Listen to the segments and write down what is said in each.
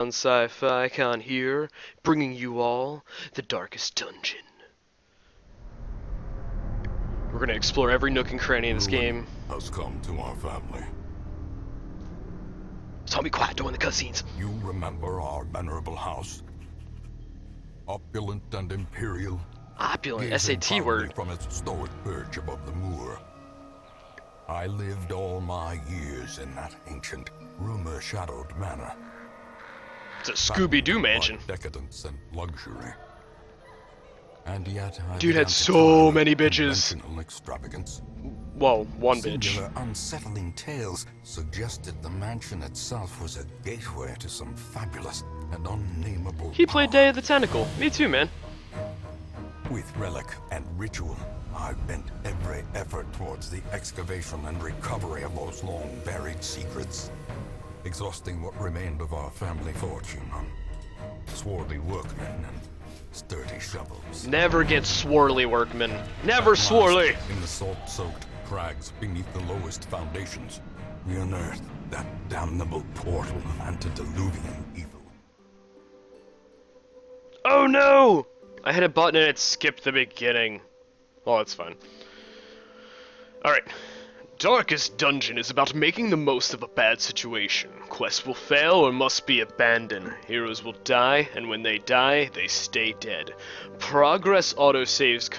On Sci-Fi Con here, bringing you all the Darkest Dungeon. We're gonna explore every nook and cranny in this game. Has come to our family. So be quiet during the cutscenes. You remember our venerable house? Opulent and imperial. Opulent, gazing SAT proudly word. from its stoic perch above the moor. I lived all my years in that ancient, rumor-shadowed manor. It's a Scooby-Doo mansion. Decadence and luxury. And yet I Dude began had to so tire many of bitches. conventional extravagance. Well, one bitch. Singular, unsettling tales suggested the mansion itself was a gateway to some fabulous and unnameable He played power. Day of the Tentacle. Me too, man. With relic and ritual, I've bent every effort towards the excavation and recovery of those long-buried secrets, exhausting what remained of our family fortune on swarthy workmen and sturdy shovels. Never get swirly, workman. Never swirly. In the salt-soaked crags beneath the lowest foundations, we unearthed that damnable portal and to Diluvian evil. Oh no! I hit a button and it skipped the beginning. Well, that's fine. Alright. Darkest Dungeon is about making the most of a bad situation. Quests will fail or must be abandoned. Heroes will die, and when they die, they stay dead. Progress autosaves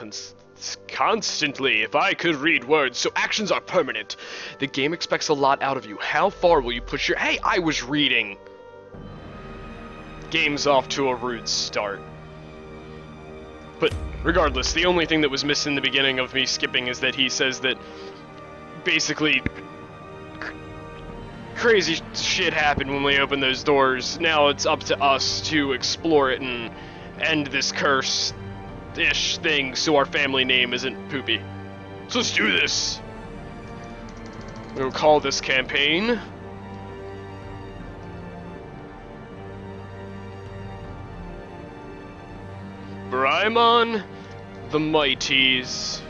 constantly. If I could read words, so actions are permanent. The game expects a lot out of you. How far will you push your— Hey, I was reading! Game's off to a rude start. But regardless, the only thing that was missing in the beginning of me skipping is that he says that basically crazy shit happened when we opened those doors. Now it's up to us to explore it and end this curse-ish thing so our family name isn't poopy. So let's do this! We'll call this campaign Braimon the Mighty's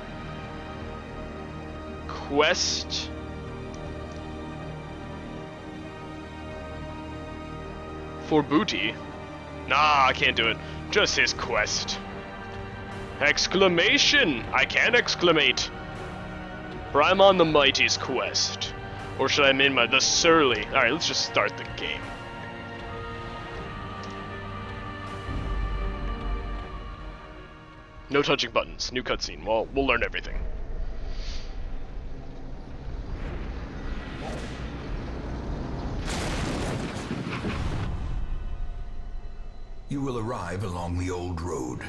Quest for Booty. Nah, I can't do it. Just his quest. Exclamation! I can exclamate. Braimon the Mighty's quest. Or should I name the Surly? Alright, let's just start the game. No touching buttons. New cutscene. Well, we'll learn everything. You will arrive along the old road.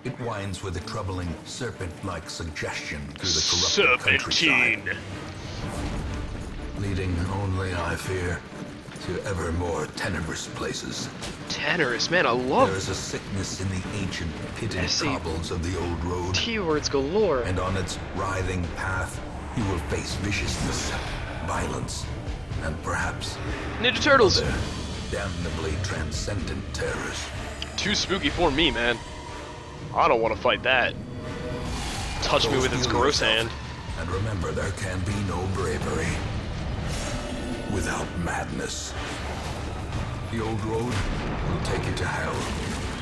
It winds with a troubling, serpent-like suggestion through the corrupted countryside, leading only, I fear, to ever more tenebrous places. Tenebrous, man, I love There is a sickness in the ancient pitted cobbles of the old road, T-words galore. and on its writhing path, you will face viciousness, violence, and perhaps Ninja Turtles. other damnably transcendent terrors. Too spooky for me, man. I don't want to fight that. Touch me So with its steel gross yourself, hand. And remember, there can be no bravery without madness. The old road will take you to hell.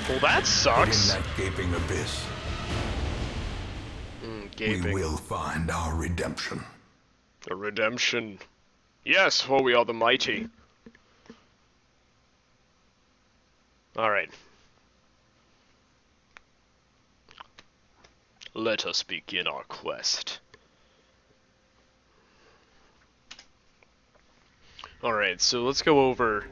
Well, that But in sucks. that gaping abyss, Gaping. we will find our redemption. The redemption. Yes, for we are the mighty. Alright. Let us begin our quest. Alright, so let's go over...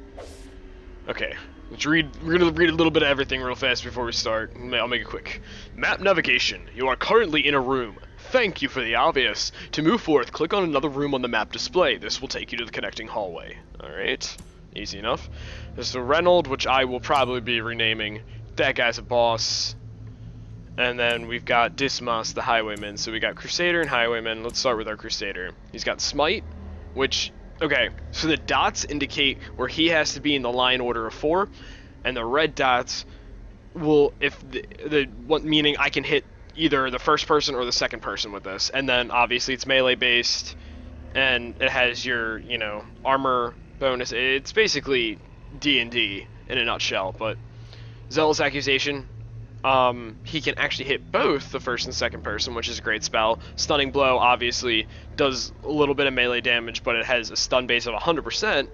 Okay, we're gonna read a little bit of everything real fast before we start. I'll make it quick. Map navigation. You are currently in a room. Thank you for the obvious. To move forth, click on another room on the map display. This will take you to the connecting hallway. Alright, easy enough. There's the Reynold, which I will probably be renaming. That guy's a boss. And then we've got Dismas, the Highwayman. So we got Crusader and Highwayman. Let's start with our Crusader. He's got Smite, which... Okay, so the dots indicate where he has to be in the line order of 4, and the red dots will, if meaning I can hit either the first person or the second person with this. And then obviously it's melee based, and it has your, armor bonus. It's basically D&D in a nutshell, but Zealous Accusation, he can actually hit both the first and second person, which is a great spell. Stunning Blow obviously does a little bit of melee damage, but it has a stun base of 100%,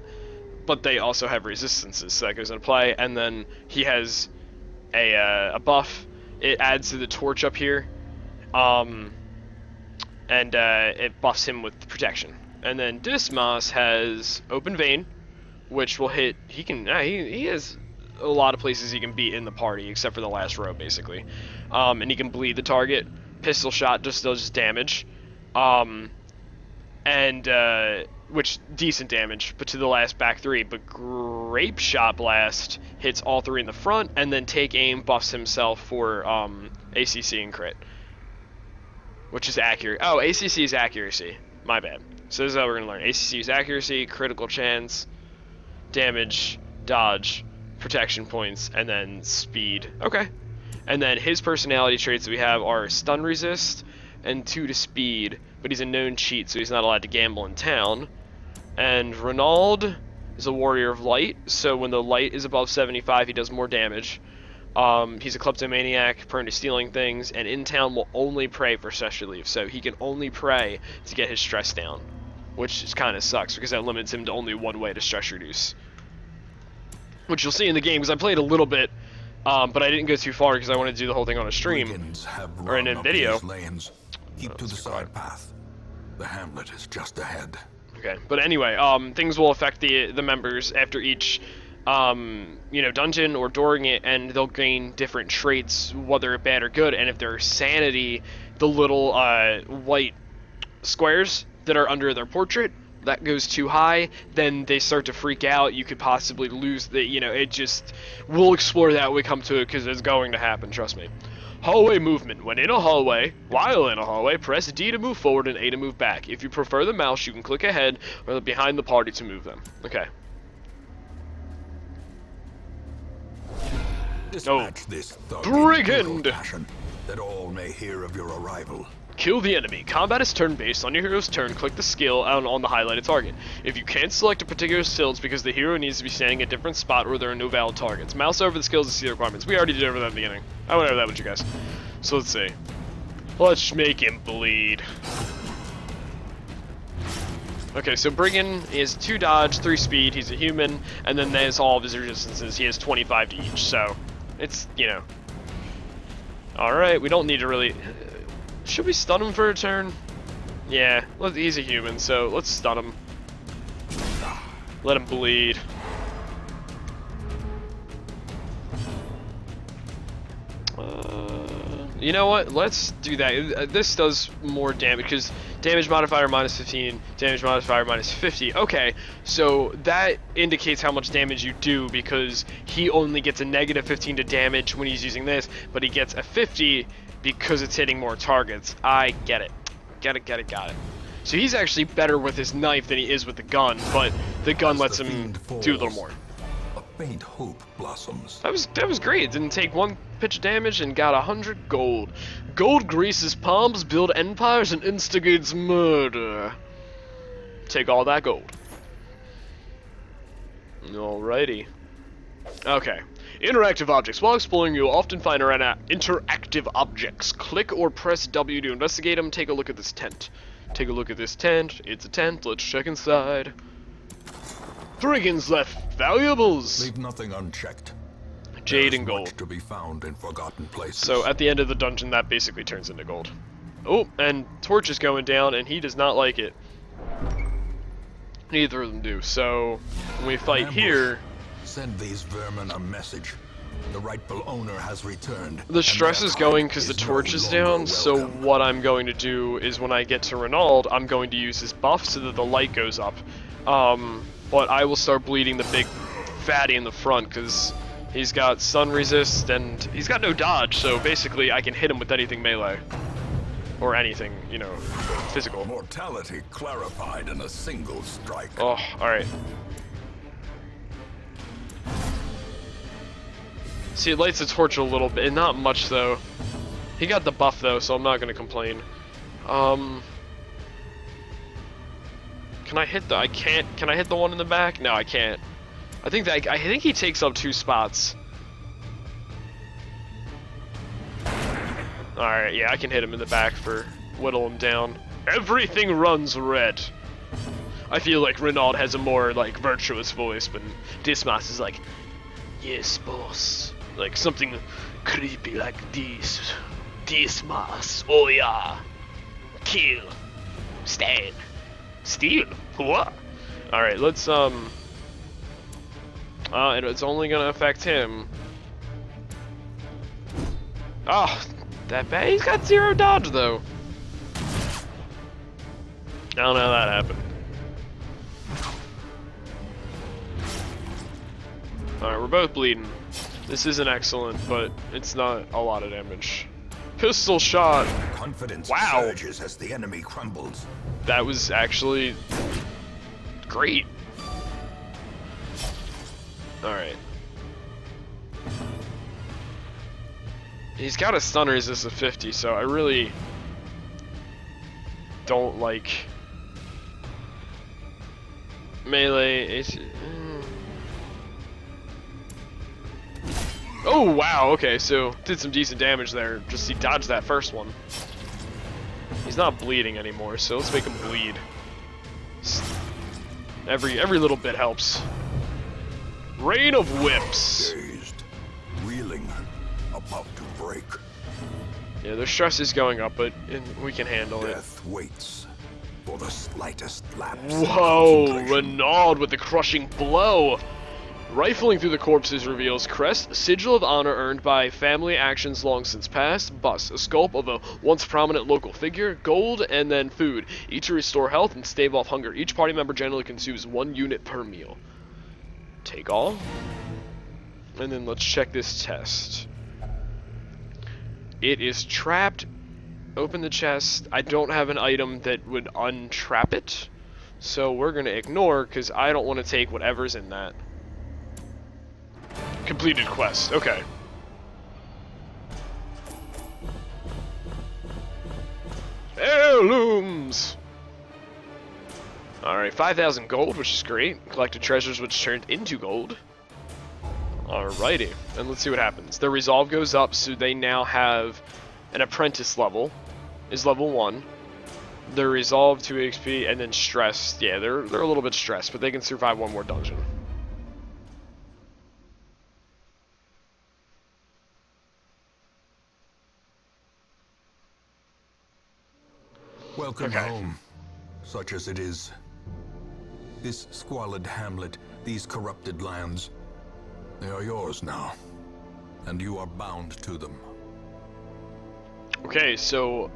but they also have resistances, so that goes into play. And then he has a buff. It adds to the torch up here, and it buffs him with protection. And then Dismas has Open Vein, which will hit. He has a lot of places he can beat in the party, except for the last row, basically. And he can bleed the target. Pistol Shot just does damage, which decent damage, but to the last back three. But Grape Shot Blast hits all three in the front, and then Take Aim buffs himself for ACC and crit, which is accurate. Oh, ACC is accuracy. My bad. So this is how we're gonna learn. ACC is accuracy, critical chance, damage, dodge, protection points, and then speed. Okay. And then his personality traits that we have are stun resist and 2 to speed, but he's a known cheat, so he's not allowed to gamble in town. And Renaud is a warrior of light, so when the light is above 75, he does more damage. He's a kleptomaniac, prone to stealing things, and in town will only pray for stress relief, so he can only pray to get his stress down, which kind of sucks because that limits him to only one way to stress reduce. Which you'll see in the game, because I played a little bit, but I didn't go too far because I wanted to do the whole thing on a stream or in a video. Keep to the side path. The hamlet is just ahead. Okay, but anyway, things will affect the members after each dungeon or during it, and they'll gain different traits, whether bad or good. And if they're sanity, the little white squares that are under their portrait, that goes too high, then they start to freak out. You could possibly lose it just, we'll explore that when we come to it, because it's going to happen, trust me. Hallway movement. While in a hallway, press D to move forward and A to move back. If you prefer the mouse, you can click ahead or behind the party to move them. Okay. Dispatch this thug brigand! That all may hear of your arrival. Kill the enemy. Combat is turn-based. On your hero's turn, click the skill on the highlighted target. If you can't select a particular skill, it's because the hero needs to be standing at a different spot or there are no valid targets. Mouse over the skills to see the requirements. We already did over that at the beginning. I went over that with you guys. So let's see. Let's make him bleed. Okay, so Brigand is 2 dodge, 3 speed, he's a human, and then there's all of his resistances. He has 25 to each, so it's, Alright, we don't need to really... Should we stun him for a turn? Yeah, he's a human, so let's stun him. Let him bleed. You know what? Let's do that. This does more damage, because damage modifier minus 15, damage modifier minus 50. Okay, so that indicates how much damage you do, because he only gets a negative 15 to damage when he's using this, but he gets a 50 because it's hitting more targets. I get it. Got it. So he's actually better with his knife than he is with the gun, but the gun lets him do a little more. A faint hope blossoms. That was great. It didn't take 1 pitch of damage and got 100 gold. Gold greases palms, build empires, and instigates murder. Take all that gold. Alrighty. Okay. Interactive objects. While exploring, you'll often find interactive objects. Click or press W to investigate them. Take a look at this tent. Take a look at this tent. It's a tent. Let's check inside. Brigands left valuables. Leave nothing unchecked. Jade There's and gold. Much to be found in forgotten places. So at the end of the dungeon, that basically turns into gold. Oh, and Torch is going down, and he does not like it. Neither of them do. So when we fight here, send these vermin a message. The rightful owner has returned. The stress is going because the torch is down, so what I'm going to do is when I get to Renaud, I'm going to use his buff so that the light goes up. But I will start bleeding the big fatty in the front because he's got stun resist and he's got no dodge, so basically I can hit him with anything melee. Or anything, physical. Mortality clarified in a single strike. Oh, alright. See, it lights the torch a little bit, not much though. He got the buff though, so I'm not gonna complain. Can Can I hit the? I can't. Can I hit the one in the back? No, I can't. I think he takes up 2 spots. All right, yeah, I can hit him in the back for whittle him down. Everything runs red. I feel like Renaud has a more like virtuous voice, but Dismas is like, yes, boss. Like something creepy like this. Dismas, oh yeah. Kill. Stand. Steal. What? Alright, let's and it's only gonna affect him. Oh, that bad. He's got 0 dodge though. I don't know how that happened. Alright, we're both bleeding. This isn't excellent, but it's not a lot of damage. Pistol shot. Confidence Wow. surges as the enemy crumbles. That was actually great. Alright. He's got a stun resist of 50, so I really don't like melee. Oh wow, okay, so did some decent damage there. Just he dodged that first one. He's not bleeding anymore, so let's make him bleed. Every little bit helps. Rain of Whips. Dazed, reeling, about to break. Yeah, their stress is going up, but we can handle it. Death waits for the slightest lapse. Whoa, in concentration. Renaud with the crushing blow. Rifling through the corpses reveals crest, sigil of honor earned by family actions long since past, bust, a sculpt of a once prominent local figure, gold, and then food, each to restore health and stave off hunger. Each party member generally consumes 1 unit per meal. Take all. And then let's check this test. It is trapped. Open the chest. I don't have an item that would untrap it, so we're gonna ignore because I don't want to take whatever's in that. Completed quest. Okay. Heirlooms! Alright, 5,000 gold, which is great. Collected treasures which turned into gold. Alrighty, and let's see what happens. Their resolve goes up, so they now have an apprentice level. Is level 1. Their resolve 2 HP, and then stress. Yeah, they're a little bit stressed, but they can survive 1 more dungeon. Welcome Okay. home, such as it is. This squalid hamlet, these corrupted lands, they are yours now, and you are bound to them. Okay, so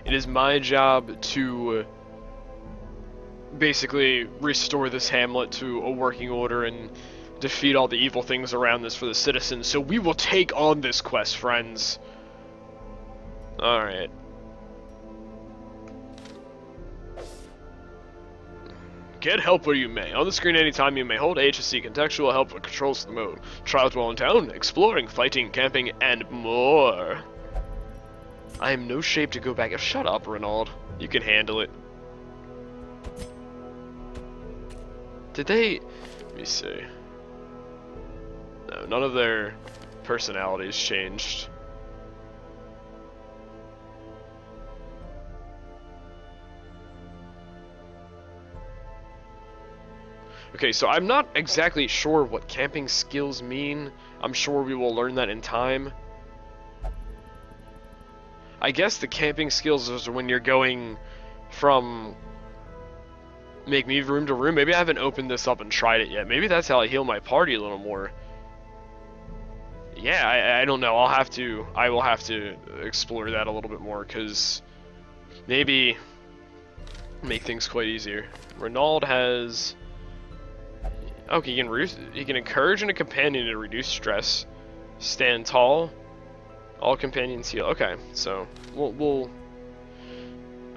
it is my job to basically restore this hamlet to a working order and defeat all the evil things around this for the citizens. So we will take on this quest, friends. Alright. Get help where you may. On the screen anytime you may hold H to see contextual help for controls of the mode. Trials while in town, exploring, fighting, camping, and more. I am no shape to go back. Shut up, Renaud. You can handle it. Did they... Let me see. No, none of their personalities changed. Okay, so I'm not exactly sure what camping skills mean. I'm sure we will learn that in time. I guess the camping skills is when you're going from make me room to room. Maybe I haven't opened this up and tried it yet. Maybe that's how I heal my party a little more. Yeah, I don't know. I will have to explore that a little bit more, because maybe make things quite easier. Renaud has... Okay, he can encourage a companion to reduce stress. Stand tall. All companions heal. Okay, so we'll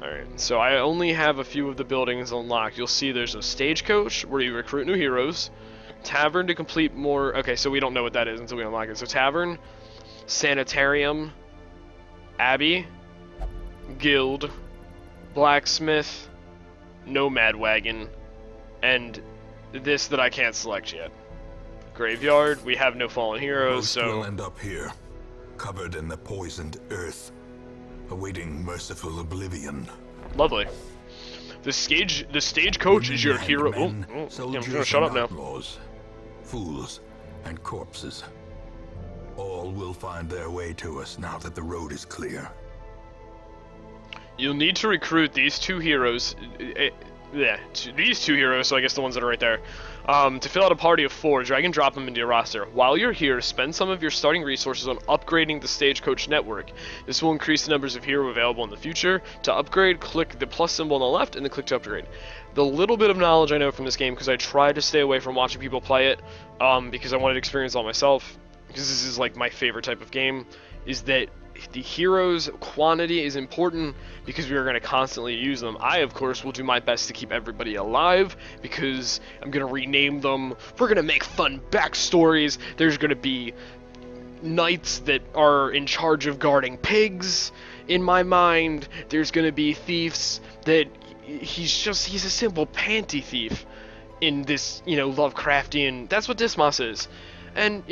Alright, so I only have a few of the buildings unlocked. You'll see there's a stagecoach where you recruit new heroes. Tavern to complete more... Okay, so we don't know what that is until we unlock it. So tavern, sanitarium, abbey, guild, blacksmith, Nomad Wagon, and this that I can't select yet. Graveyard, we have no fallen heroes, Most so... will end up here, covered in the poisoned earth, awaiting merciful oblivion. Lovely. The stagecoach is your hero. Men, I'm soldiers, gonna shut up and now. outlaws, fools, and corpses. All will find their way to us now that the road is clear. You'll need to recruit these two heroes. These two heroes, so I guess the ones that are right there, to fill out a party of 4. Drag and drop them into your roster. While you're here, spend some of your starting resources on upgrading the Stagecoach network. This will increase the numbers of heroes available in the future. To upgrade, click the plus symbol on the left and then click to upgrade. The little bit of knowledge I know from this game, because I tried to stay away from watching people play it, because I wanted to experience it all myself, because this is like my favorite type of game, is that the heroes' quantity is important because we are going to constantly use them. I, of course, will do my best to keep everybody alive because I'm going to rename them. We're going to make fun backstories. There's going to be knights that are in charge of guarding pigs in my mind. There's going to be thieves that he's a simple panty thief in this, Lovecraftian. That's what Dismas is. And,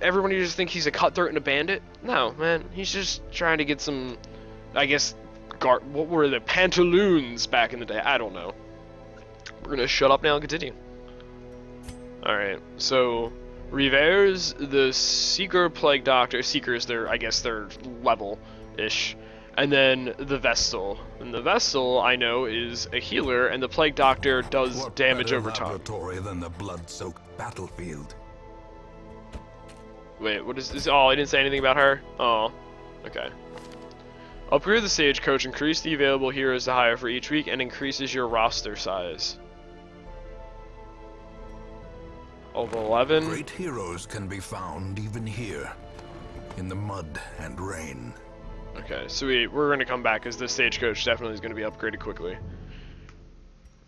everybody just think he's a cutthroat and a bandit? No, man. He's just trying to get some, I guess, what were the pantaloons back in the day? I don't know. We're gonna shut up now and continue. Alright, so Rivers, the Seeker Plague Doctor. Seeker is their level-ish. And then the Vestal. And the Vestal, I know, is a healer, and the Plague Doctor does What damage better over time. laboratory than the blood-soaked battlefield? Wait, what is this? Oh, I didn't say anything about her? Oh, okay. Upgrade the Stagecoach, increase the available heroes to hire for each week, and increases your roster size. Of 11. Great heroes can be found even here, in the mud and rain. Okay, so we're going to come back, because the Stagecoach definitely is going to be upgraded quickly.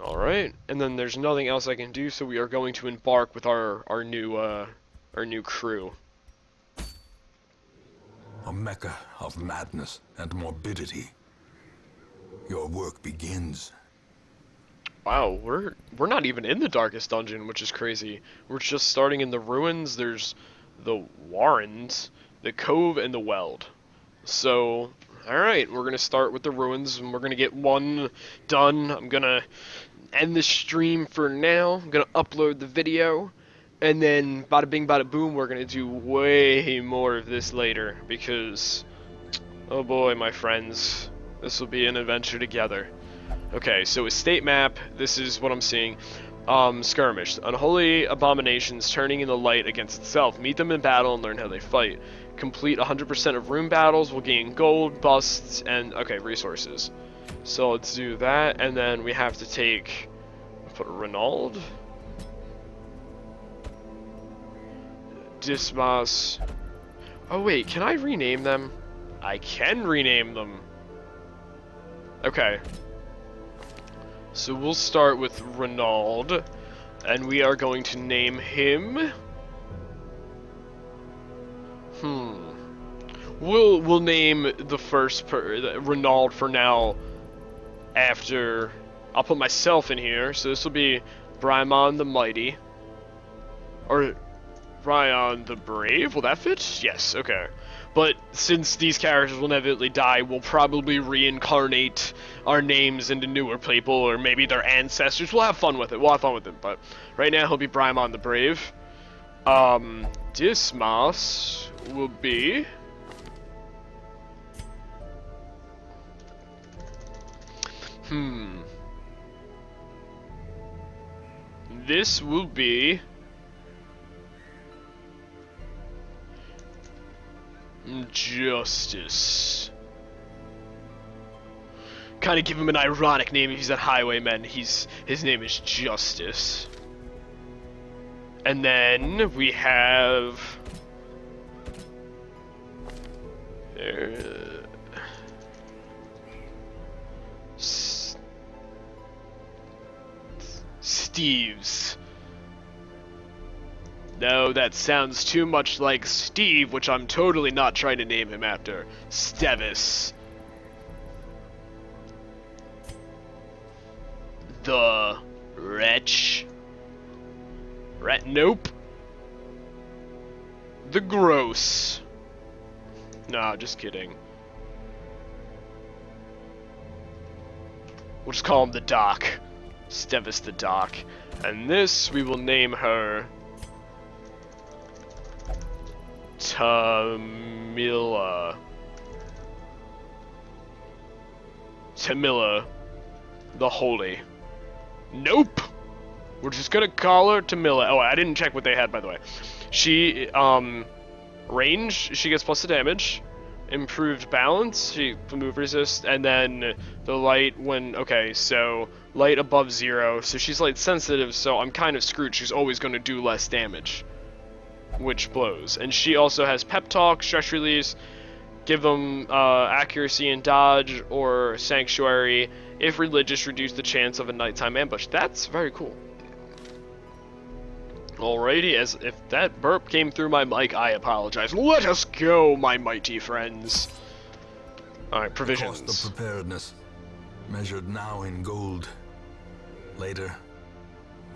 Alright, and then there's nothing else I can do, so we are going to embark with our new crew. A mecca of madness and morbidity. Your work begins. Wow, we're not even in the darkest dungeon, which is crazy. We're just starting in the ruins. There's the Warrens, the Cove, and the Weld. So, alright, we're gonna start with the ruins, and we're gonna get one done. I'm gonna end the stream for now. I'm gonna upload the video. And then, bada bing, bada boom, we're going to do way more of this later, because, oh boy, my friends, this will be an adventure together. Okay, so estate map, this is what I'm seeing. Skirmish. Unholy abominations turning in the light against itself. Meet them in battle and learn how they fight. Complete 100% of room battles will gain gold, busts, and, okay, resources. So let's do that, and then we have to take, put Renaud. Dismas. Oh wait, can I rename them? I can rename them. Okay. So we'll start with Renaud, and we are going to name him. We'll name the first Renaud for now. After I'll put myself in here, so this will be Brymon the Mighty, or Ryan the Brave, will that fit? Yes, okay. But since these characters will inevitably die, we'll probably reincarnate our names into newer people, or maybe their ancestors. We'll have fun with it. But right now he'll be Brymon the Brave. Dismas will be... This will be... Justice. Kind of give him an ironic name if he's at Highwaymen. His name is Justice. And then we have Steve's. No, that sounds too much like Steve, which I'm totally not trying to name him after. Stevis. The wretch. Nope. The gross. Nah, just kidding. We'll just call him the Doc. Stevis the Doc. And this, we will name her... Tamila. Tamila the Holy. Nope! We're just gonna call her Tamila. Oh, I didn't check what they had, by the way. She, range, she gets plus the damage. Improved balance, she move resist, and then the light when, okay, so light above 0, so she's light sensitive, so I'm kind of screwed. She's always going to do less damage, which blows. And she also has pep talk, stress release, give them accuracy and dodge, or sanctuary. If religious, reduce the chance of a nighttime ambush. That's very cool. Alrighty, as if that burp came through my mic, I apologize. Let us go, my mighty friends. Alright, provisions. The cost of preparedness, measured now in gold, later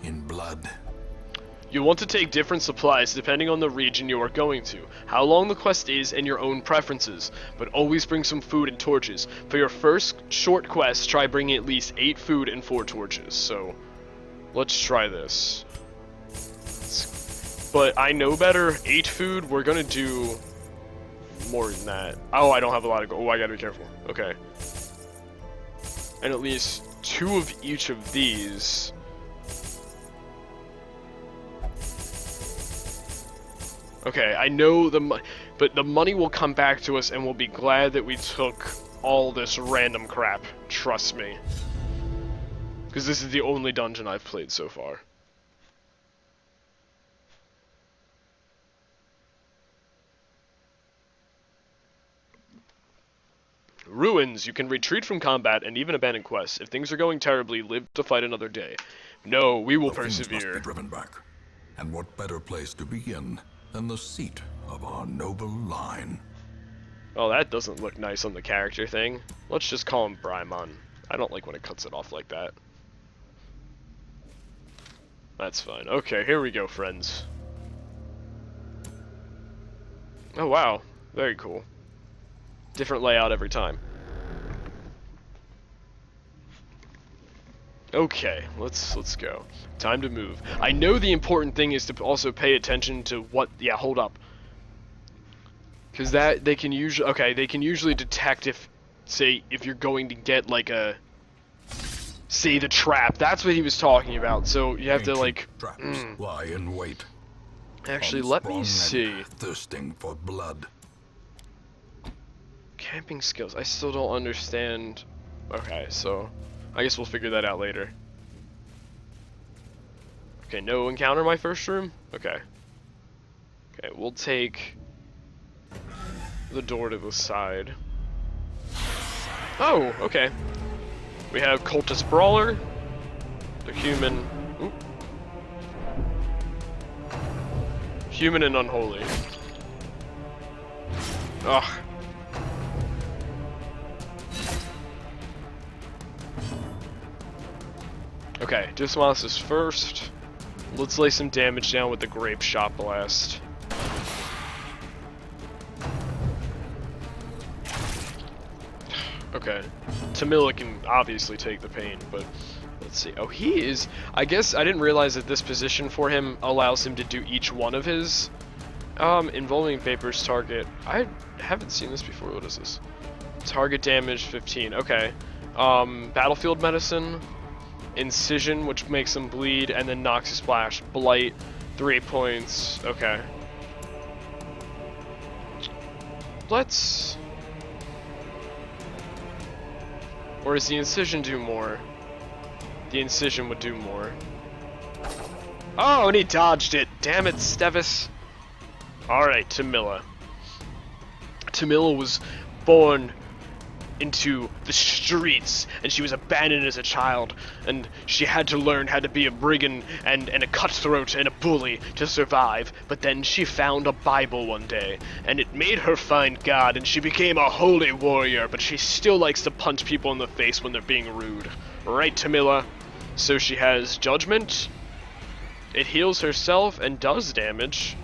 in blood. You want to take different supplies depending on the region you are going to, how long the quest is, and your own preferences, but always bring some food and torches. For your first short quest, try bringing at least 8 food and 4 torches, so let's try this. But I know better. 8 food, we're gonna do more than that. Oh, I don't have a lot of gold. Oh, I gotta be careful. Okay. And at least 2 of each of these. Okay, I know but the money will come back to us and we'll be glad that we took all this random crap. Trust me. Because this is the only dungeon I've played so far. Ruins. You can retreat from combat and even abandon quests. If things are going terribly, live to fight another day. No, we will persevere. Must be driven back. And what better place to begin than the seat of our noble line? Oh, that doesn't look nice on the character thing. Let's just call him Brymon. I don't like when it cuts it off like that. That's fine. Okay, here we go, friends. Oh, wow. Very cool. Different layout every time. Okay, let's go. Time to move. I know the important thing is to also pay attention to what. Yeah, hold up. Because they can usually detect if, say, if you're going to get like a, say, the trap. That's what he was talking about. So you have to like. Traps lie in wait. Actually, let me see. Thirsting for blood. Camping skills. I still don't understand. Okay, so I guess we'll figure that out later. Okay, no encounter my first room? Okay. Okay, we'll take the door to the side. Oh, okay. We have Cultist Brawler, the human. Oop. Human and Unholy. Ugh. Okay, Dismosis first. Let's lay some damage down with the Grape Shot Blast. Okay. Tamila can obviously take the pain, but let's see. Oh, he is... I guess I didn't realize that this position for him allows him to do each one of his involving Vapors target. I haven't seen this before. What is this? Target damage 15. Okay. Battlefield Medicine. Incision, which makes him bleed, and then Noxy Splash. Blight, 3 points. Okay. Let's... Or does the Incision do more? The Incision would do more. Oh, and he dodged it! Damn it, Stevis! Alright, Tamila. Tamila was born into the streets, and she was abandoned as a child, and she had to learn how to be a brigand and a cutthroat and a bully to survive. But then she found a Bible one day, and it made her find God, and she became a holy warrior, but she still likes to punch people in the face when they're being rude. Right, Tamila? So she has Judgment, it heals herself and does damage,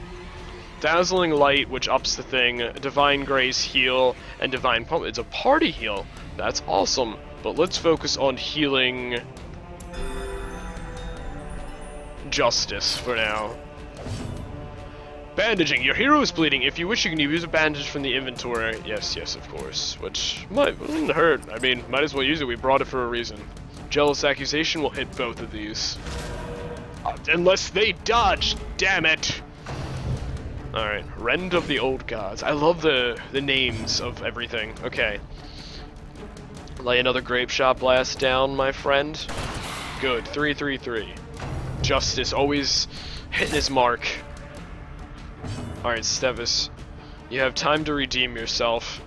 Dazzling Light, which ups the thing, Divine Grace heal, and Divine Pump. It's a party heal. That's awesome. But let's focus on healing Justice for now. Bandaging. Your hero is bleeding. If you wish, you can use a bandage from the inventory. Yes, yes, of course. Which wouldn't hurt. I mean, might as well use it. We brought it for a reason. Jealous Accusation will hit both of these. Unless they dodge. Damn it. Alright. Rend of the Old Gods. I love the names of everything. Okay. Lay another Grape Shot Blast down, my friend. Good. 3-3-3. Justice always hitting his mark. Alright, Stevis. You have time to redeem yourself.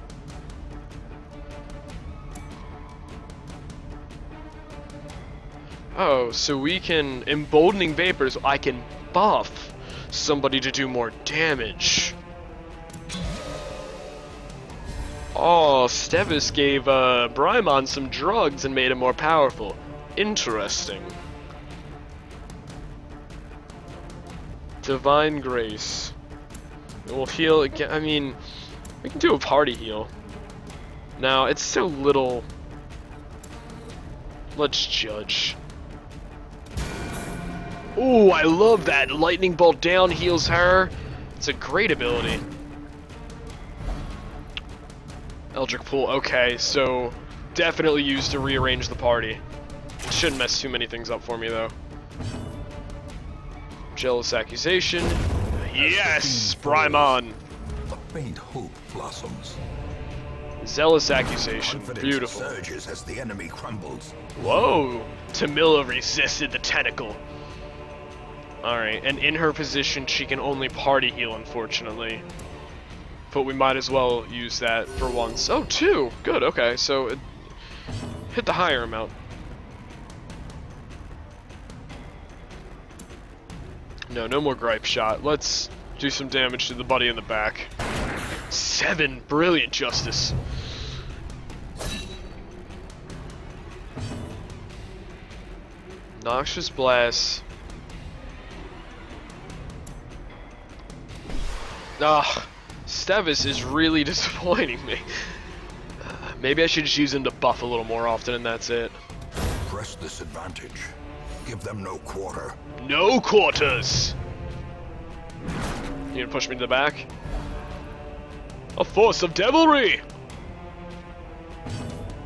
Oh, so we can... Emboldening Vapors, I can buff somebody to do more damage. Oh, Stevis gave Brymon some drugs and made him more powerful. Interesting. Divine Grace. It will heal again. I mean, we can do a party heal. Now, it's so little. Let's judge. Ooh, I love that. Lightning Bolt down heals her. It's a great ability. Eldritch Pool. Okay, so definitely used to rearrange the party. It shouldn't mess too many things up for me, though. Jealous Accusation. Yes! Brymon! A faint hope blossoms. Zealous Accusation. Confidence Beautiful. surges as the enemy crumbles. Whoa! Tamila resisted the tentacle. Alright, and in her position, she can only party heal, unfortunately. But we might as well use that for once. Oh, 2! Good, okay, so it hit the higher amount. No more Gripe Shot. Let's do some damage to the buddy in the back. 7! Brilliant, Justice. Noxious Blast. Ah, Stevis is really disappointing me. Maybe I should just use him to buff a little more often and that's it. Press this advantage. Give them no quarter. No quarters! You gonna push me to the back? A force of devilry!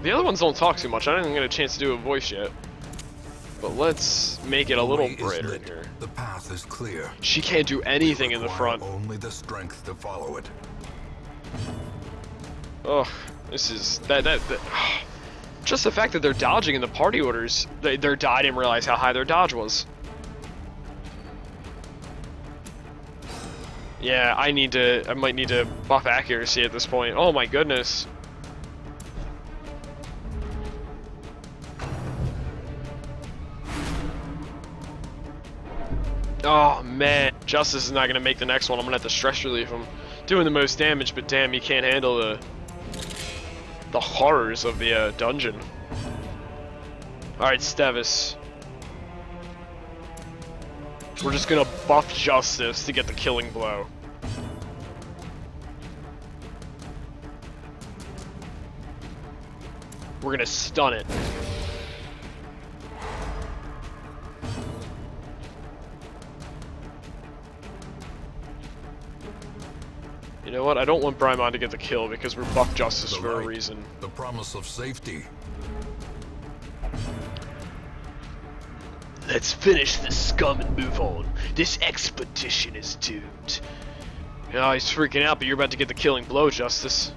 The other ones don't talk too much. I didn't get a chance to do a voice yet. But let's make it a little brighter in here. The path is clear. She can't do anything in the front. Only the strength to follow it. Oh, this is that. Just the fact that they're dodging in the party orders, their die didn't realize how high their dodge was. Yeah, I might need to buff accuracy at this point. Oh my goodness. Oh man, Justice is not gonna make the next one. I'm gonna have to stress relief him. Doing the most damage, but damn, he can't handle the horrors of the dungeon. Alright, Stevis. We're just gonna buff Justice to get the killing blow. We're gonna stun it. You know what? I don't want Brymon to get the kill because we're buff Justice for a reason. The promise of safety. Let's finish this scum and move on. This expedition is doomed. Oh, he's freaking out, but you're about to get the killing blow, Justice.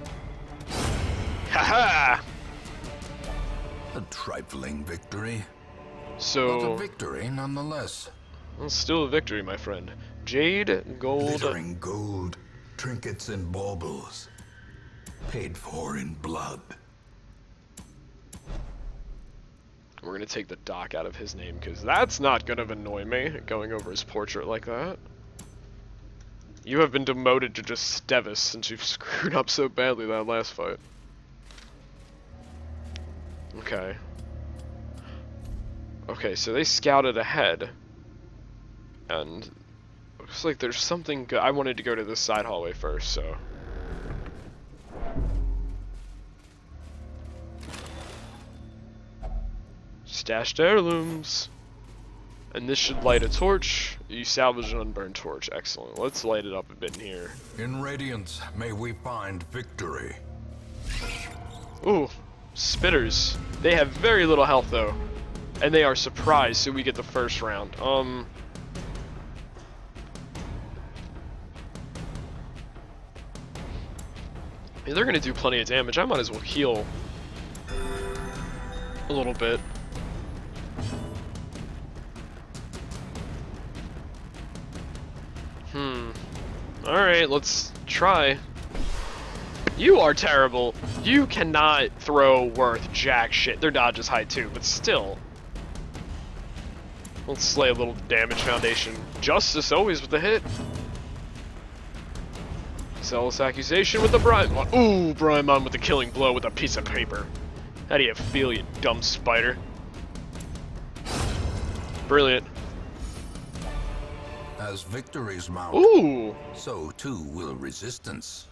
Haha! A trifling victory. But So, a victory nonetheless. well, still a victory, my friend. Jade, gold. Glittering gold, trinkets and baubles. Paid for in blood. We're gonna take the doc out of his name, because that's not gonna annoy me, going over his portrait like that. You have been demoted to just Stevis since you've screwed up so badly that last fight. Okay. Okay, so they scouted ahead. And looks like there's something good. I wanted to go to this side hallway first, so. Stashed heirlooms. And this should light a torch. You salvage an unburned torch. Excellent. Let's light it up a bit in here. In Radiance, may we find victory. Ooh, spitters. They have very little health though. And they are surprised, so we get the first round. Yeah, they're gonna do plenty of damage. I might as well heal a little bit. Alright, let's try. You are terrible. You cannot throw worth jack shit. Their dodge is high too, but still. Let's slay a little damage foundation. Justice always with the hit. Zealous accusation with the Brymon. Ooh, Brymon with the killing blow with a piece of paper. How do you feel, you dumb spider? Brilliant. As victories mount, Ooh! so too will resistance.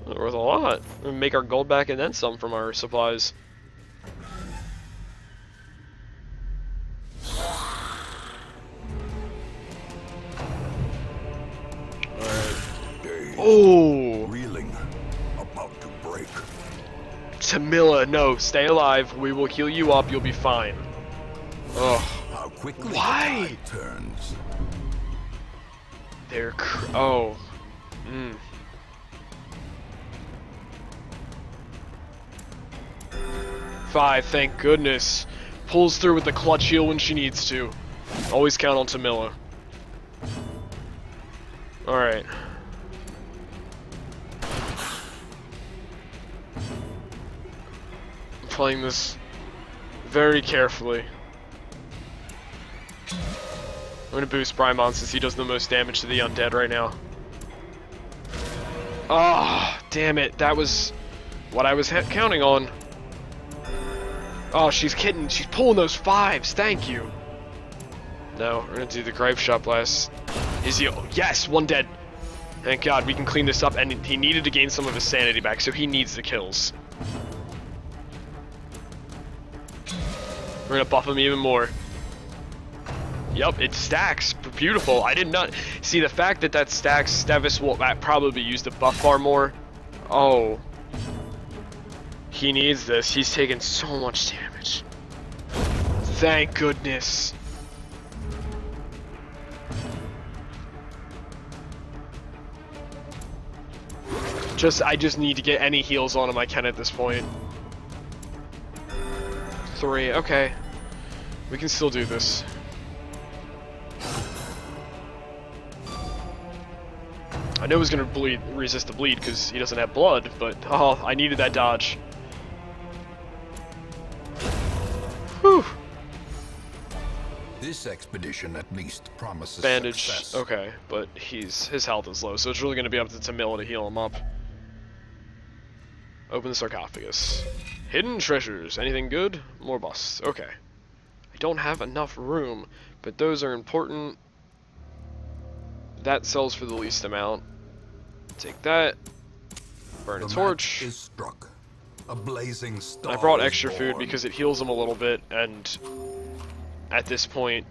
Worth a lot. We'll make our gold back and then some from our supplies. Alright. Oh! Reeling, about to break. Tamila, no, stay alive. We will heal you up. You'll be fine. Ugh. How quickly Why? the tide turns. They're oh. 5, thank goodness. Pulls through with the clutch heal when she needs to. Always count on Tamila. Alright. I'm playing this very carefully. I'm gonna boost Brymon since he does the most damage to the undead right now. Ah, oh, damn it. That was what I was counting on. Oh, she's kidding. She's pulling those 5s. Thank you. No, we're gonna do the Grave Shot Blast. Is he? Oh, yes, one dead. Thank God, we can clean this up. And he needed to gain some of his sanity back, so he needs the kills. We're gonna buff him even more. Yup, it stacks. Beautiful. I did not see the fact that that stacks. Stevis will probably be used to buff bar more. Oh. He needs this. He's taken so much damage. Thank goodness. I just need to get any heals on him I can at this point. 3, okay. We can still do this. I know he's gonna resist the bleed because he doesn't have blood, but oh, I needed that dodge. Whew. This expedition at least promises Bandage, success. okay, but his health is low, so it's really gonna be up to Tamila to heal him up. Open the sarcophagus. Hidden treasures. Anything good? More busts. Okay. I don't have enough room, but those are important. That sells for the least amount. Take that. Burn a torch. Is struck. A blazing star I brought is extra food born. because it heals him a little bit, and at this point,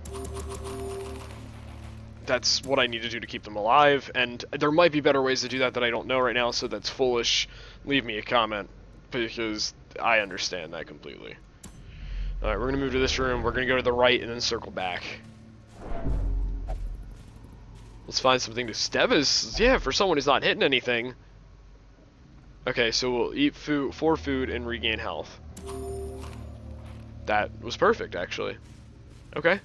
that's what I need to do to keep them alive, and there might be better ways to do that I don't know right now, so that's foolish. Leave me a comment, because I understand that completely. Alright, we're going to move to this room, we're going to go to the right and then circle back. Let's find something to Stevis. Yeah, for someone who's not hitting anything. Okay, so we'll eat 4 food and regain health. That was perfect, actually. Okay.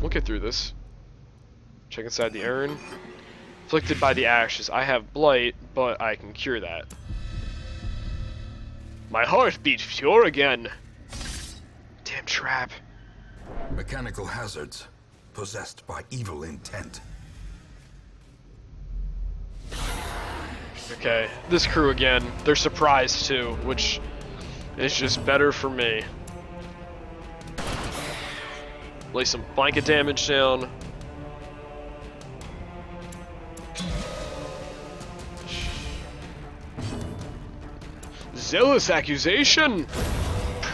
We'll get through this. Check inside the urn. Afflicted by the ashes. I have blight, but I can cure that. My heart beats pure again. Damn trap. Mechanical hazards. Possessed by evil intent. Okay, this crew again. They're surprised too, which is just better for me. Lay some blanket damage down. Zealous accusation!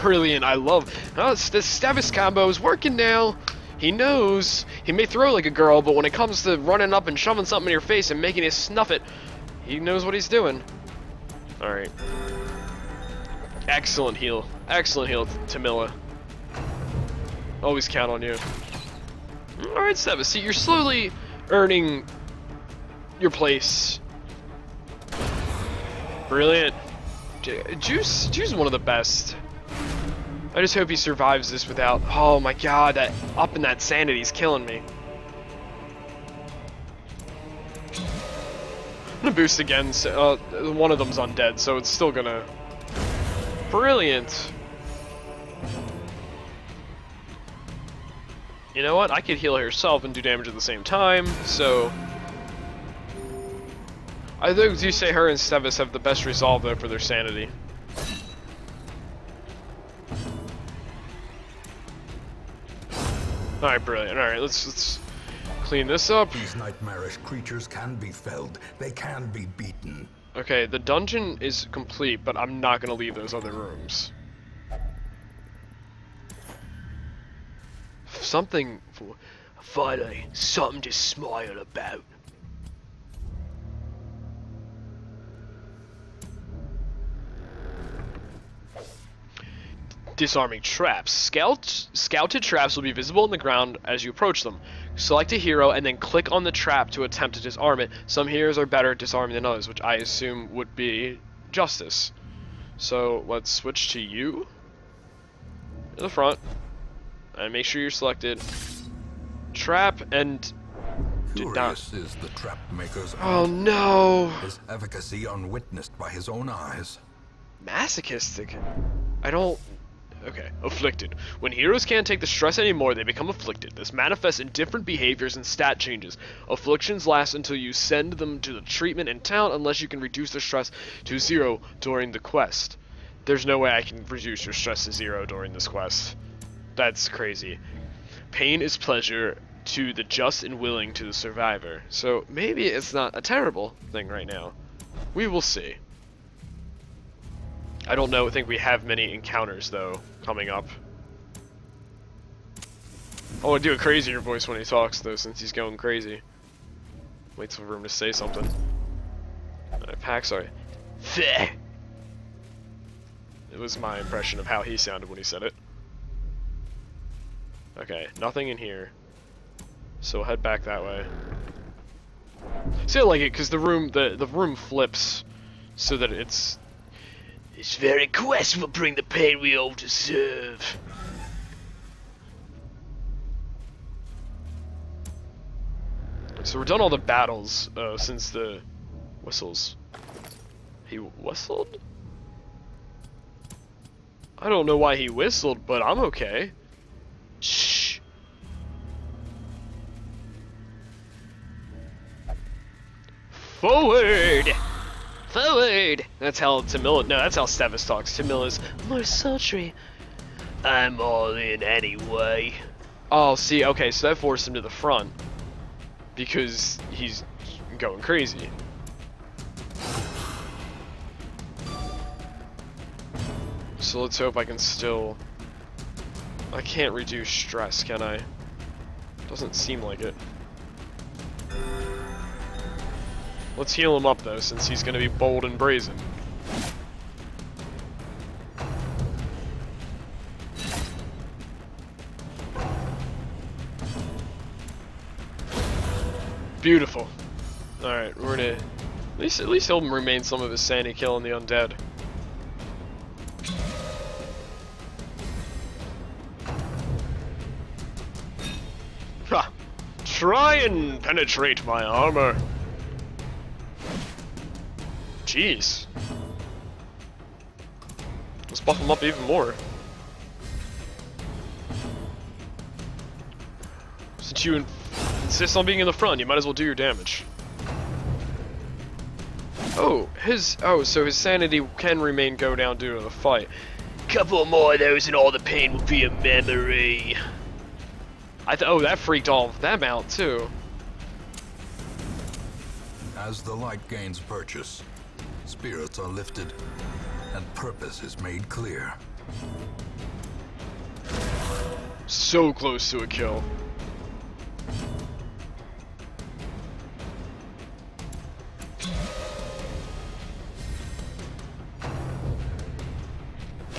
Brilliant, I love. Oh, this Stavis combo is working now. He knows. He may throw like a girl, but when it comes to running up and shoving something in your face and making you snuff it, he knows what he's doing. Alright. Excellent heal. Excellent heal, Tamila. Always count on you. Alright, Stavis, see, you're slowly earning your place. Brilliant. Juice is one of the best. I just hope he survives this without... Oh my god, that up in that sanity is killing me. I'm gonna boost again, so, one of them's undead, so it's still gonna... Brilliant! You know what, I could heal herself and do damage at the same time, so... I do say her and Stavis have the best resolve though for their sanity. Alright, brilliant. Alright, let's clean this up. These nightmarish creatures can be felled. They can be beaten. Okay, the dungeon is complete, but I'm not gonna leave those other rooms. Something for finally, something to smile about. Disarming traps. Scouted traps will be visible on the ground as you approach them. Select a hero and then click on the trap to attempt to disarm it. Some heroes are better at disarming than others, which I assume would be Justice. So let's switch to you in the front and make sure you're selected. Trap and Curious is the trap maker's oh art. no! His efficacy unwitnessed by his own eyes. Masochistic. I don't. Okay, afflicted. When heroes can't take the stress anymore, they become afflicted. This manifests in different behaviors and stat changes. Afflictions last until you send them to the treatment in town, unless you can reduce their stress to 0 during the quest. There's no way I can reduce your stress to 0 during this quest. That's crazy. Pain is pleasure to the just and willing to the survivor. So maybe it's not a terrible thing right now. We will see. I don't think we have many encounters, though, coming up. Oh, I do a crazier voice when he talks, though, since he's going crazy. Waits for him to say something. Paxar. It was my impression of how he sounded when he said it. Okay, nothing in here. So we'll head back that way. See, I like it, because the room flips so that it's... This very quest will bring the pain we all deserve. So we're done all the battles since the whistles. He whistled? I don't know why he whistled, but I'm okay. Shh. Forward! Forward! That's how Tamila, no, that's how Stavis talks. Tamila's more sultry. I'm all in anyway. Oh, see, okay, so that forced him to the front. Because he's going crazy. So let's hope I can still... I can't reduce stress, can I? Doesn't seem like it. Let's heal him up, though, since he's going to be bold and brazen. Beautiful. Alright, we're gonna... At least he'll remain some of his sanity killing the undead. Ha! Try and penetrate my armor. Jeez. Let's buff him up even more. Since you insist on being in the front, you might as well do your damage. Oh, so his sanity can go down due to the fight. Couple more of those and all the pain will be a memory. Oh, that freaked all of them out too. As the light gains purchase, spirits are lifted, and purpose is made clear. So close to a kill.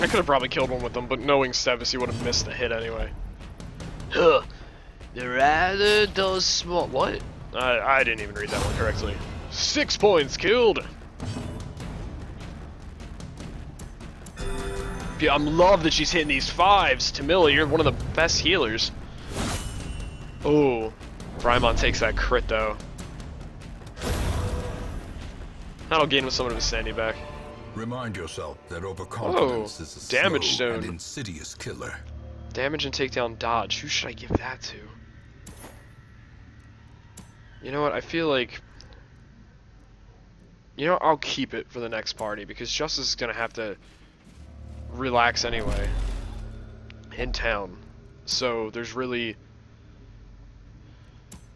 I could have probably killed one with them, but knowing Stevis, he would have missed the hit anyway. Huh. The rather does small. What? I didn't even read that one correctly. 6 points killed! Yeah, I love that she's hitting these 5s. Tamila, you're one of the best healers. Oh, Brymon takes that crit though. That'll gain with someone of his sanity back. Remind yourself that overconfidence is a damage slow stone. and insidious killer. Damage and takedown dodge. Who should I give that to? You know what? I feel like... You know, I'll keep it for the next party because Justice is gonna have to relax anyway in town. So there's really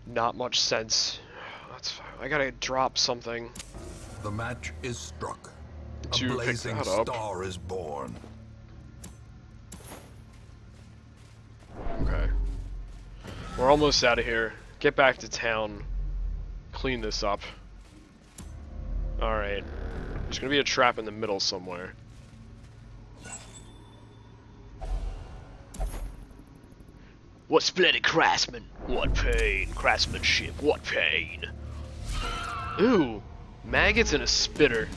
not much sense. That's fine. I gotta drop something. The match is struck. A To pick blazing that up. star is born. Okay. We're almost out of here. Get back to town. Clean this up. Alright. There's gonna be a trap in the middle somewhere. What splendid craftsman! What pain! Craftsmanship! What pain! Ooh! Maggots and a spitter.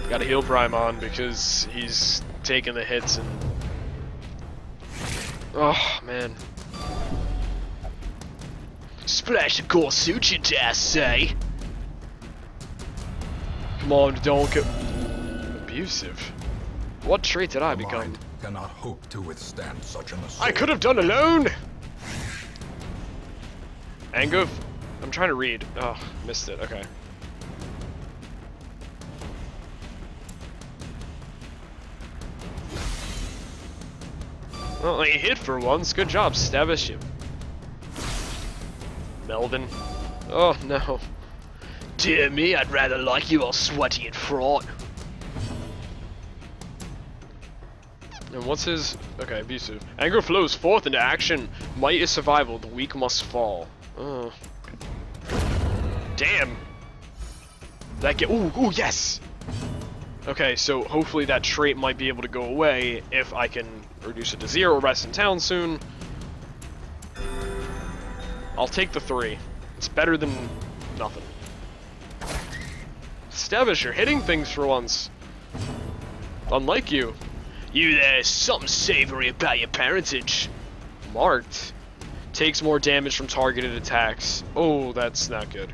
Gotta heal Brymon because he's taking the hits and... Oh, man. Splash of Gorsuch, you dare say? Come on, don't get... abusive. What trait did I The become? mind cannot hope to withstand such an assault. I could have done alone! Anguf? I'm trying to read. Oh, missed it. Okay. Well, he hit for once. Good job, Stavish. Melvin. Oh, no. Dear me, I'd rather like you all sweaty and fraught. And what's his... Okay, abusive. Anger flows forth into action. Might is survival. The weak must fall. Oh. Damn. That get... Ooh, ooh, yes! Okay, so hopefully that trait might be able to go away if I can reduce it to 0, rest in town soon. I'll take the 3. It's better than nothing. Stevish, you're hitting things for once. Unlike you. You there's something savory about your parentage. Marked. Takes more damage from targeted attacks. Oh, that's not good.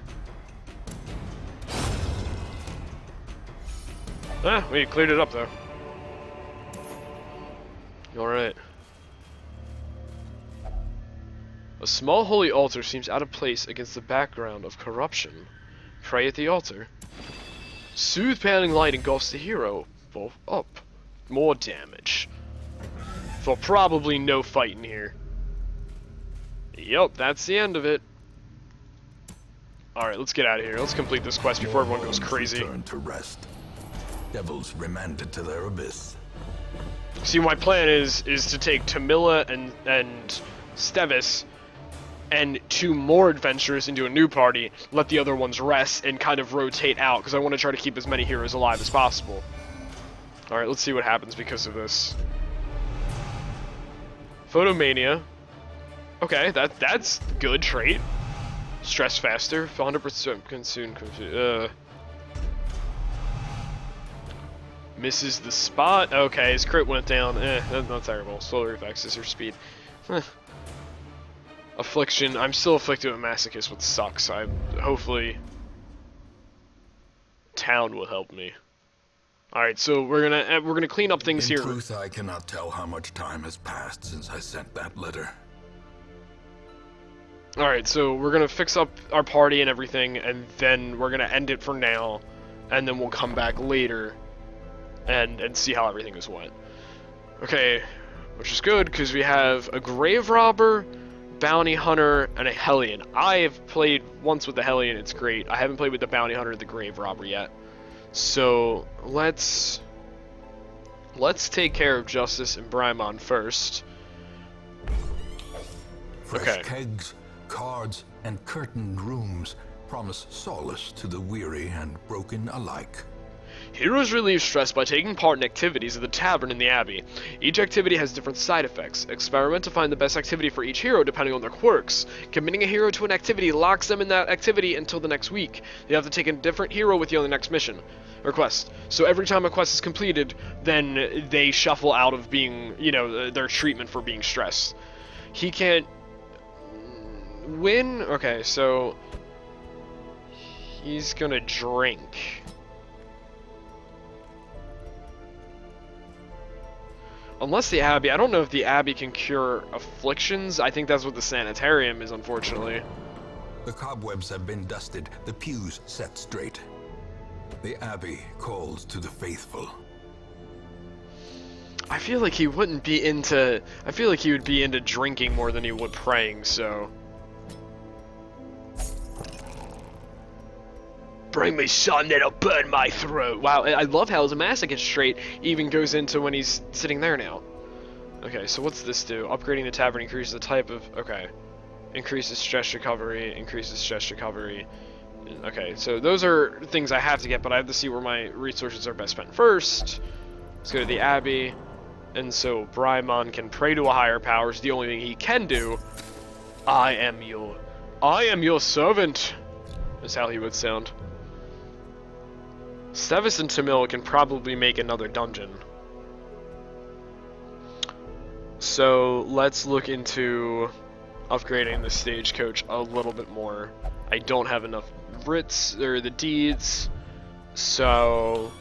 Ah, we cleared it up though. Alright. A small holy altar seems out of place against the background of corruption. Pray at the altar. Soothe paling light engulfs the hero. Both up. More damage. For probably no fighting here. Yup, that's the end of it. Alright, let's get out of here. Let's complete this quest before everyone goes crazy. Return to rest. Devils remanded to their abyss. See, my plan is to take Tamila and Stevis and 2 more adventurers into a new party, let the other ones rest, and kind of rotate out, because I want to try to keep as many heroes alive as possible. Alright, let's see what happens because of this. Photomania. Okay, that's good trait. Stress faster, 100% consume. Misses the spot. Okay, his crit went down. That's not terrible. Slow reflexes or speed. Affliction. I'm still afflicted with masochist, which sucks. Hopefully town will help me. Alright, so we're gonna clean up things In here. truth, I cannot tell how much time has passed since I sent that letter. Alright, so we're gonna fix up our party and everything, and then we're gonna end it for now, and then we'll come back later and see how everything has went. Okay, which is good because we have a grave robber, bounty hunter, and a Hellion. I have played once with the Hellion, it's great. I haven't played with the bounty hunter or the grave robber yet. So let's take care of Justice and Brymon first. Fresh kegs, cards, and curtained rooms promise solace to the weary and broken alike. Heroes relieve stress by taking part in activities at the tavern in the Abbey. Each activity has different side effects. Experiment to find the best activity for each hero depending on their quirks. Committing a hero to an activity locks them in that activity until the next week. You have to take a different hero with you on the next mission or quest. So every time a quest is completed, then they shuffle out of being, you know, their treatment for being stressed. He can't win? Okay, so he's gonna drink. Unless the Abbey, I don't know if the Abbey can cure afflictions. I think that's what the sanitarium is, unfortunately. The cobwebs have been dusted, the pews set straight. The Abbey calls to the faithful. I feel like he wouldn't be into... I feel like he would be into drinking more than he would praying, so... Bring me some that'll burn my throat. Wow, I love how his masochist trait even goes into when he's sitting there now. Okay, so what's this do? Upgrading the tavern increases the type of... Okay. Increases stress recovery, increases stress recovery. Okay, so those are things I have to get, but I have to see where my resources are best spent first. Let's go to the Abbey. And so Brymon can pray to a higher power. It's the only thing he can do. I am your servant, is how he would sound. Stevis and Tamil can probably make another dungeon. So let's look into upgrading the stagecoach a little bit more. I don't have enough writs or the deeds, so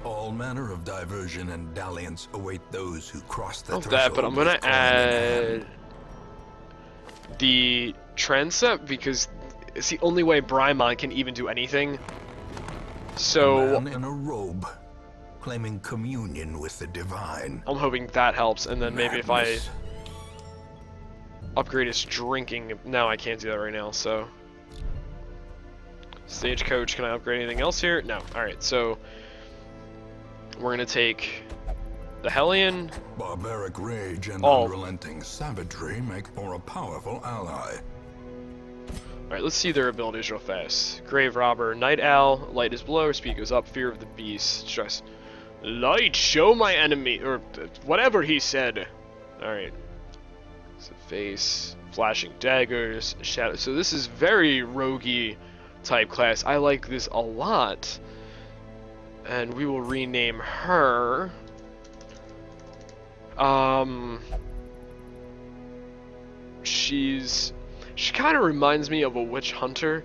all manner of diversion and dalliance await those who cross the not threshold. that, but I'm gonna with coin in hand. add the transept because it's the only way Brymon can even do anything. So A man in a robe, claiming communion with the divine. I'm hoping that helps, and then maybe if I Madness. upgrade his drinking. No, I can't do that right now, so... Stagecoach, can I upgrade anything else here? No. Alright, so... We're gonna take... the Hellion. Barbaric rage and Oh. unrelenting savagery make for a powerful ally. Alright, let's see their abilities real fast. Grave Robber, Night Owl, light is below, speed goes up, fear of the beast, stress. Light, show my enemy, or whatever he said. Alright. So face, flashing daggers, shadow. So this is very roguey type class. I like this a lot. And we will rename her. She kind of reminds me of a witch hunter.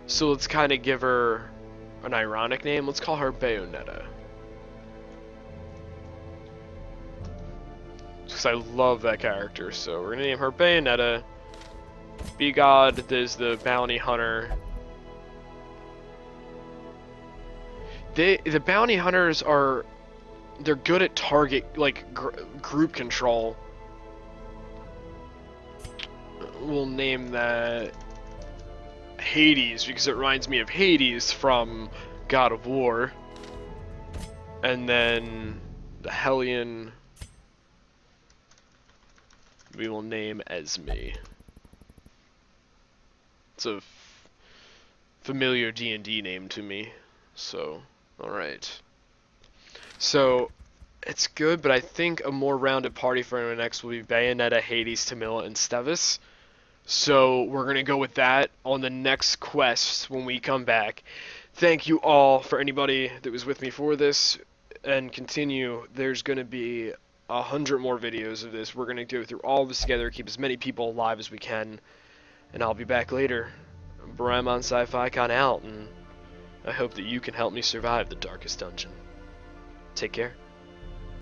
So let's kind of give her an ironic name. Let's call her Bayonetta. Because I love that character. So we're gonna name her Bayonetta. B-God, there's the bounty hunter. The bounty hunters are... they're good at target, like, group control. We'll name that Hades, because it reminds me of Hades from God of War. And then the Hellion we will name Esme. It's a familiar D&D name to me, so alright. So it's good, but I think a more rounded party for our next will be Bayonetta, Hades, Tamila, and Stevis. So we're going to go with that on the next quest when we come back. Thank you all for anybody that was with me for this, and continue. There's going to be 100 more videos of this. We're going to go through all of this together, keep as many people alive as we can, and I'll be back later. Brymon Sci-Fi-Con out, and I hope that you can help me survive the darkest dungeon. Take care.